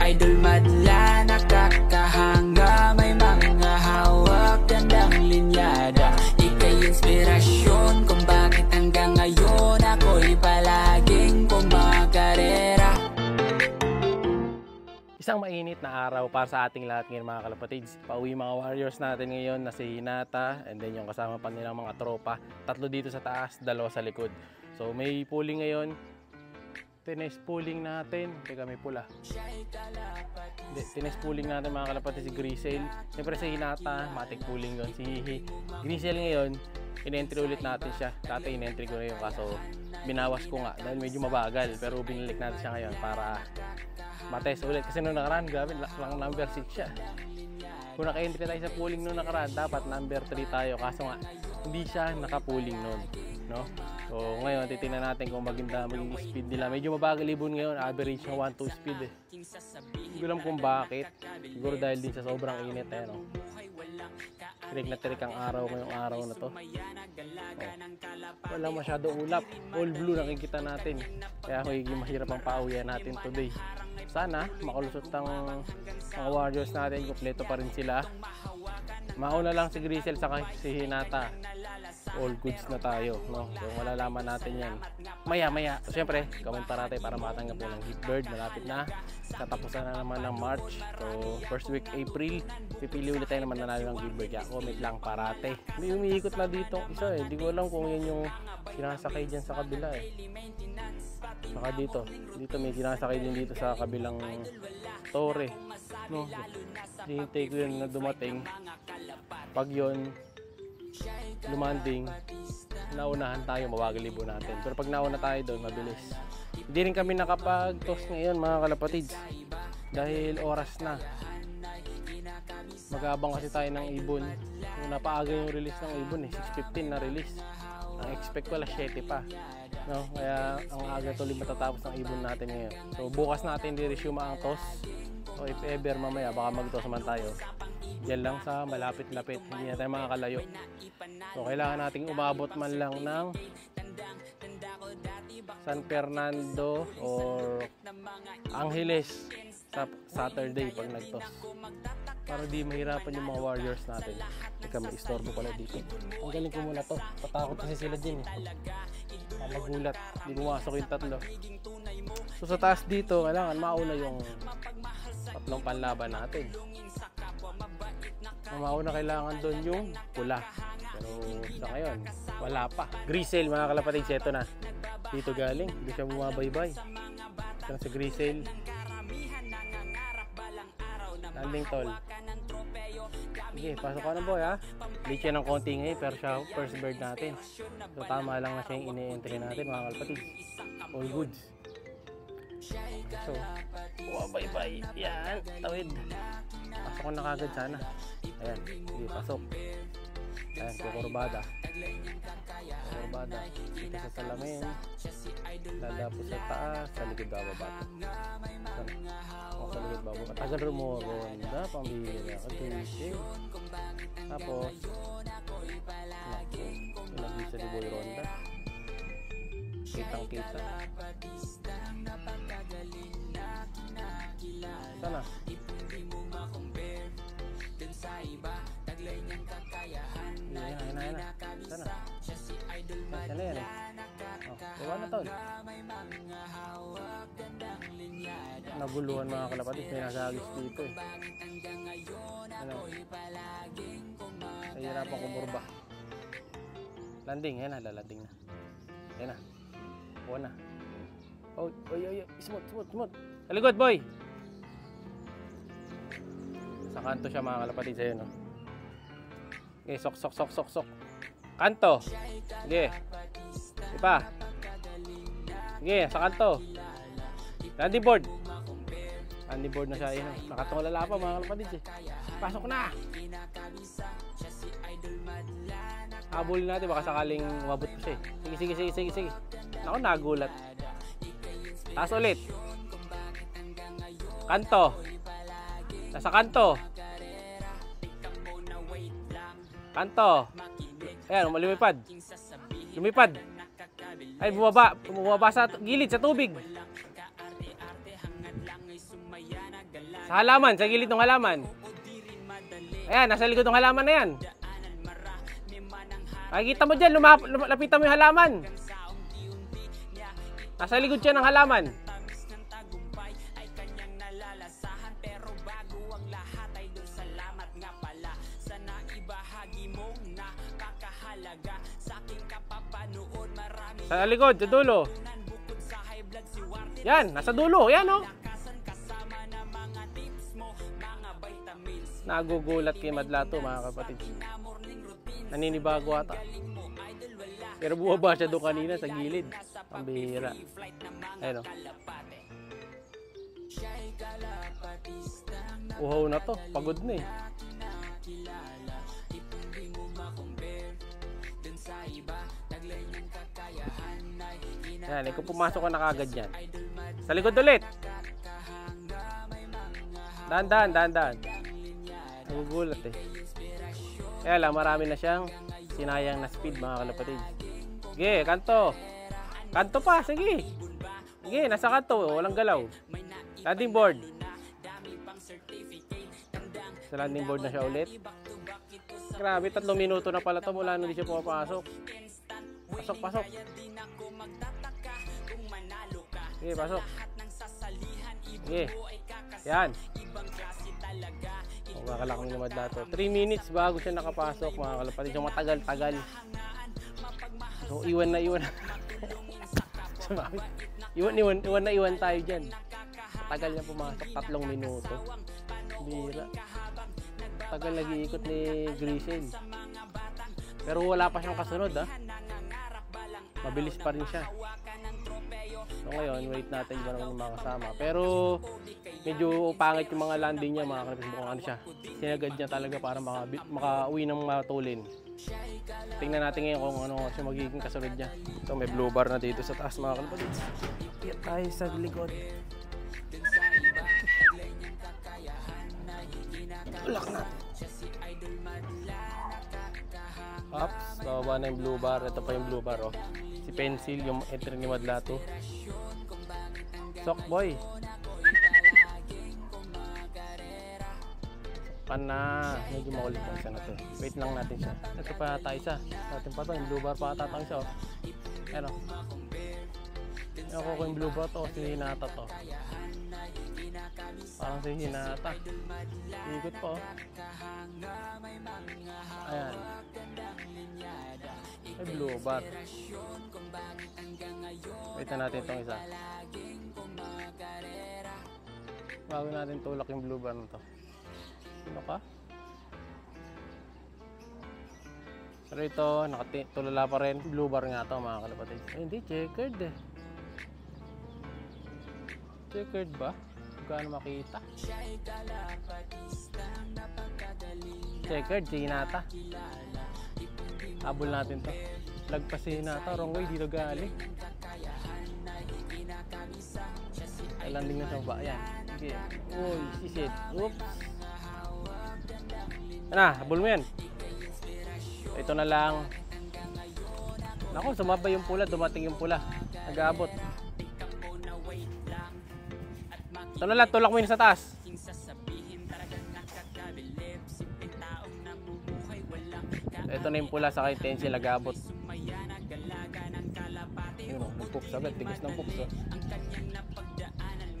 idol madla, nakakahanga, may mga hawak, gandang linyada. Ika'y inspirasyon kung bakit hanggang ngayon ako'y palaging kumakarera. Isang mainit na araw para sa ating lahat ngayon mga kalapatids. Pauwi mga warriors natin ngayon na si Hinata and then yung kasama pa nilang mga tropa. 3 dito sa taas, 2 sa likod. So may pooling ngayon. Tennis pooling natin. Teka, may pula. Hindi, tennis pooling natin mga kalapatids si Grisel. Siyempre si Hinata, matik pooling doon. Si Grisel ngayon, in-entry ulit natin siya. Dati in-entry ko na yun kaso binawas ko nga dahil medyo mabagal. Pero binalik natin siya ngayon para matest ulit kasi nung nakaraan, grabe, lang number 6 siya. Kung naka-entry tayo sa pooling nung nakaraan, dapat number 3 tayo. Kaso nga, hindi siya naka-pooling nun, no? So ngayon, titingnan natin kung maganda maging speed nila. Medyo mabagal ibon ngayon, average ng 1-2 speed eh. Hindi ko alam kung bakit. Siguro dahil din sa sobrang init eh, no? Tirik na tirik ang araw ngayong araw na to. Wala masyado ulap. All blue nakikita natin. Kaya magiging mahirap ang pauwian natin today. Sana makalusot ang mga warriors natin. Kompleto pa rin sila. Mauna lang si Grisel sa si Hinata. All goods na tayo, no? So malalaman natin yan maya. So, syempre, comment para tayo para matanggap ng gift bird. Malapit na. Katapusan na naman ng March. So first week April, pipili ulit tayo naman nanalo ng gift bird. Kaya comment lang parate. May umiikot na dito isa eh. Hindi ko alam kung yan yung sinasakay dyan sa kabila eh. Saka dito may sinasakay din dito sa kabilang tore, no? Hintay ko yun na dumating. Pag yun lumanding, naunahan tayo, mabagal ibon natin. Pero pag nauna tayo doon, mabilis. Hindi rin kami nakapag-toss ngayon mga kalapatids dahil oras na. Mag-aabang kasi tayo ng ibon. Napaaga yung release ng ibon eh, 6:15 na release. Ang expect ko alas 7 pa, no? Kaya ang aga tuloy matatapos ng ibon natin ngayon. So bukas natin di-resume ang toss. So if ever mamaya baka mag-toss man tayo, yan lang sa malapit-lapit, hindi na tayo makakalayo. So kailangan nating umabot man lang ng San Fernando or Angeles sa Saturday pag nag-toss, para di mahirapan yung mga warriors natin. Teka, may istorbo pala dito. Ang galing ko muna to, patakot kasi sila dyan eh. Magulat, di bumasok yung 3. So sa taas dito, kailangan mauna yung 3 panlaban natin. Ang mauna kailangan doon yung pula. Pero sa ngayon, wala pa. Grisel mga kalapatids, ito na. Dito galing, hindi siya bumabaybay. Ito na si Grisel. Landing tol. Sige, pasok ka na boy ha. Late siya ng konti ngayon pero siya first bird natin. So tama lang na siya yung ini-entry natin mga kalapatids. All goods. So, bye. Yan, tawid. Pasok ko na kagad sana. Ayan, sige, pasok. Ayan, kukurbada. Dito sa salamin. Ladapo sa taas, sa likod bababa. Sa likod bababa. Tagal rumoronda, pambihira. Kasi, tapos, nag-isa ni Boy Ronda. Kitang-kita. Sana. Yan. Sana. Sana yan eh. Iwan na tol. Naguluhan mga kalapatids, may nasagis dito eh. Ano? Nahihirapan kumurba. Landing, yan na, lalanding na. Yan na. Buwan na. Oy. Smooth. Taligod boy! Sa kanto siya mga kalapatids sa'yo, no? Okay, sok. Kanto. Sige. Ipa. Sige, sa kanto. Landing board na siya. Yun, nakatulala pa mga kalapatids eh. Pasok na! Habulin natin, baka sakaling umabot pa siya eh. Sige. Ako, nagulat. Taas ulit. Kanto. Nasa kanto. Ayan, lumipad. Ay, bumaba sa gilid, sa tubig. Sa halaman, sa gilid ng halaman. Ayan, nasa likod ng halaman na yan. Makikita mo dyan, lapitan mo yung halaman. Nasa likod siya ng halaman. Sa likod, sa dulo. Yan, nasa dulo. Yan, oh. Nagugulat kay Madlato, mga kapatid. Naninibago ata. Pero buwaba siya doon kanina sa gilid. Ang bihira. Ayun, oh. Uhaw na to. Pagod na eh. Yan, kung pumasok ka na kagad yan. Sa likod ulit. Dahan-dahan, dahan-dahan. Nagugulat eh. Kaya lang, marami na siyang sinayang na speed, mga kalapatid. Sige, kanto. Kanto pa, sige. Sige, nasa kanto, walang galaw. Landing board. Sa landing board na siya ulit. Grabe, 3 minuto na pala to mula nung di siya pumapasok. Pasok, pasok. Sige, pasok. Sige. Yan. O, kakalakang ni Madlato. 3 minutes bago siya nakapasok, mga kalapatid. Yung matagal-tagal. So, iwan na iwan. Iwan na iwan tayo dyan. Tagal niya pumasok, 3 minuto. Bira. Tagal nag-iikot ni Grisel. Pero wala pa siyang kasunod, ha. Mabilis pa rin siya. So ngayon, wait natin ba naman yung mga kasama. Pero medyo pangit yung mga landing niya, mga kalapis. Mukhang ano siya, sinagad niya talaga para makauwi ng matulin. Tingnan natin ngayon kung ano siya magiging kasunod niya. So may blue bar na dito sa taas, mga kalapis. Kaya tayo sa likod. Tulak natin. Ups, bababa na yung blue bar. Ito pa yung blue bar, oh. Si Pencil, yung entry ni Madlato. Sok boy. Pana, medyo makulit pa isa na to. Wait lang natin siya. Ito pa tayo isa. Natin pa to, yung blue bar pa tatang siya, oh. Ano? Ako ko yung blue bar to, si Hinata to. Parang si Hinata. Ikot po, oh. Ayan. Ay, blue bar. Wait na natin itong isa. Bago natin tulak yung blue bar na to. Sino ka? Pero ito, tulala pa rin. Blue bar nga to, mga kalapatid. Ay, hindi, checkered eh. Checkered ba? Gaano makita? Checkered, si Hinata. Habol natin to. Lagpas si Hinata, wrong way, dito galing. Ay, landing na sa baba. Ayan. Sige. Uy, sisid. Oops. Ano, habol mo yan. Ito na lang. Naku, sumabay yung pula, dumating yung pula. Nag-aabot. Ito na lang, tulak mo yun sa taas. Ito na yung pula sa kay Tencel, nag-aabot. Yun o, nag-poops agad, tigis ng poops.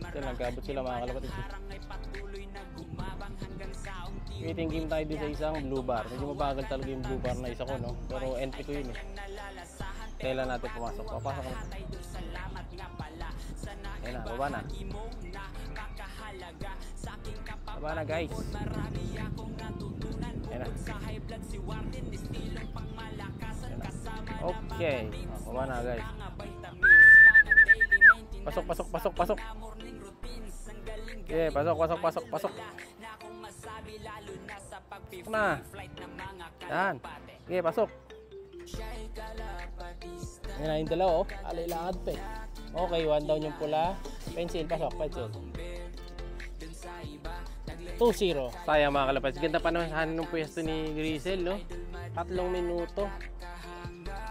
Ito, nag-aabot sila, mga kalapatid. Waiting game tayo din sa isang blue bar. Medyo mabagal talaga yung blue bar na isa ko, no? Pero entry ko yun eh. Kailan natin pumasok. Papasok ko na. Ayan na, baba na. Baba na, guys. Ayan na. Okay. Baba na, guys. Pasok, pasok, pasok, pasok. Okay, pasok, pasok, pasok, pasok. Na. Yan. Okay, pasok. Ayan na yung dalaw, oh. Alay-lakad pa eh. Okay, 1 down yung pula. Pencil, pasok, pencil. 2-0. Sayang, mga kalapatid. Ganda pa naman sana nung pwesto ni Grisel, no? 3 minuto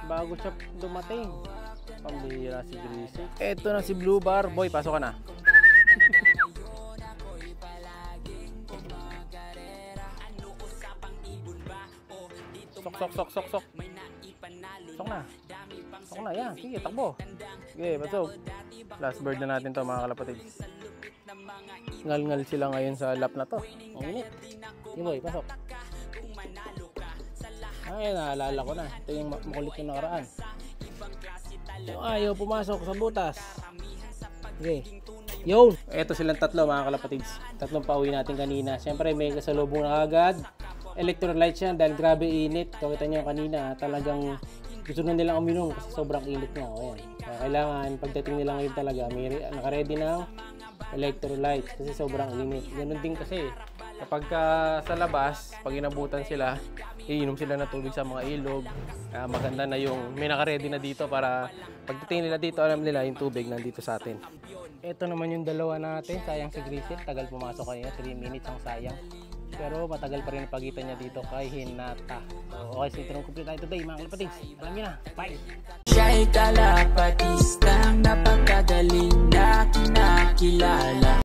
bago siya dumating. Pambihira si Grisel. Eto na si Blue Bar. Boy, pasok ka na. Sok. Sok na. Sok na, yan. Sige, takbo. Sige, pasok. Last bird na natin to mga kalapatids. Ngal-ngal sila ngayon sa lap na to. Ang init. Sige boy, pasok. Ay, naalala ko na. Ito yung makulit yung nakaraan. Yung ayaw pumasok sa butas. Okay. Yo! Ito silang tatlo mga kalapatids. Tatlong pauwi natin kanina. Siyempre may kasalubong na agad. Electrolytes yan dahil grabe init. Kita nyo kanina talagang gusto na nilang uminom kasi sobrang init nga. Ayan. Kaya kailangan pagdating nila ngayon talaga may nakaready ng electrolytes kasi sobrang init. Ganun din kasi kapag sa labas, pag inabutan sila, iinom sila ng tubig sa mga ilog. Maganda na yung may naka-ready na dito para pagdating nila dito, alam nila yung tubig nandito sa atin. Ito naman yung dalawa natin, sayang si Grizzle, tagal pumasok kanina, 3 minutes ang sayang. Pero matagal pa rin ang pagitan niya dito kay Hinata. So, okay, so ito nang complete tayo today mga kalapatids. Alam niyo na, bye! Siya'y kalapatista.